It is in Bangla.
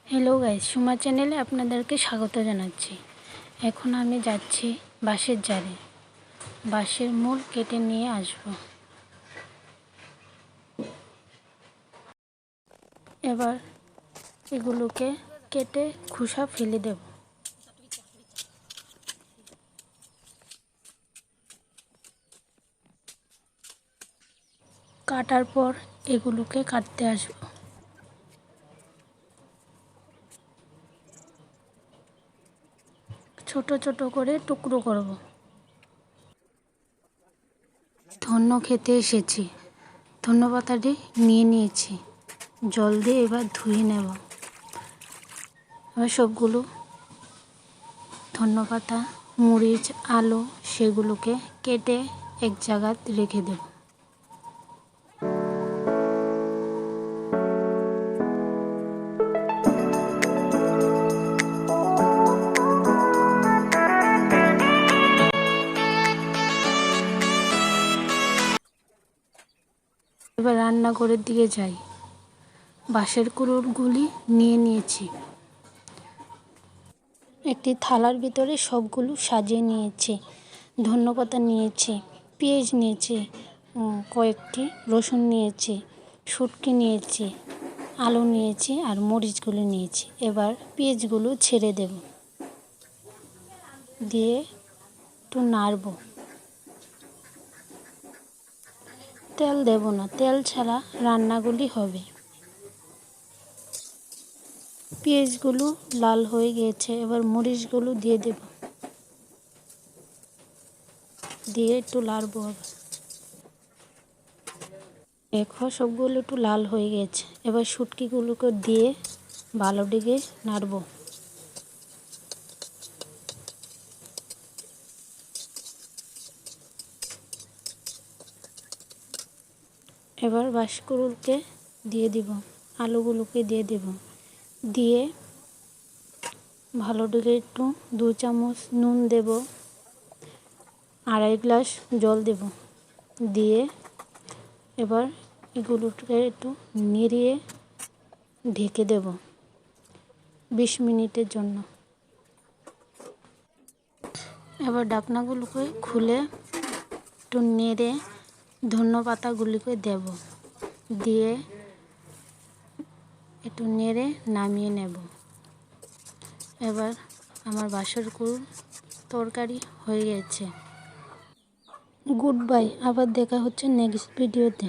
হ্যালো গাইস, সুমা চ্যানেলে আপনাদেরকে স্বাগত জানাচ্ছি। এখন আমি যাচ্ছি বাঁশের জারে। বাঁশের মূল কেটে নিয়ে আসব। এবার এগুলোকে কেটে খোসা ফেলে দেব। কাটার পর এগুলোকে কাটতে আসব। ছোট ছোট করে টুকরো করব। ধন্য খেতে এসেছি, ধন্য পাতাটি নিয়ে নিয়েছি, জল দিয়ে এবার ধুয়ে নেব। এবার সবগুলো ধন্য পাতা, মরিচ, আলু সেগুলোকে কেটে এক জায়গায় রেখে দেব। এবার রান্নাঘরের দিকে যাই। বাঁশের কুড়ুলগুলি নিয়ে নিয়েছি, একটি থালার ভিতরে সবগুলো সাজিয়ে নিয়েছি। ধনেপাতা নিয়েছি, পেঁয়াজ নিয়েছি, কয়েকটি রসুন নিয়েছি, শুটকি নিয়েছি, আলু নিয়েছি আর মরিচগুলো নিয়েছি। এবার পেঁয়াজগুলো ছেড়ে দেব, দিয়ে একটু নাড়ব। তেল দেব না, তেল ছাড়া রান্নাগুলি হবে। পেঁয়াজগুলো লাল হয়ে গিয়েছে, এবার মরিচগুলো দিয়ে দেব, দিয়ে একটু নাড়ব। দেখো সবগুলো একটু লাল হয়ে গেছে। এবার শুটকিগুলোকে দিয়ে ভালো দিকে নাড়ব। এবার বাঁশকুড়ুলকে দিয়ে দিব, আলুগুলোকে দিয়ে দেব, দিয়ে ভালো দিকে একটু 2 চামচ নুন দেব, 2.5 গ্লাস জল দেব, দিয়ে এবার এগুলোকে একটু নেড়িয়ে ঢেকে দেব 20 মিনিটের জন্য। এবার ঢাকনাগুলোকে খুলে একটু নেড়ে ধনে পাতাগুলিকে দেব, দিয়ে একটু নেড়ে নামিয়ে নেব। এবার আমার বাঁশের কুড়ুল তরকারি হয়ে গেছে। গুড বাই, আবার দেখা হচ্ছে নেক্সট ভিডিওতে।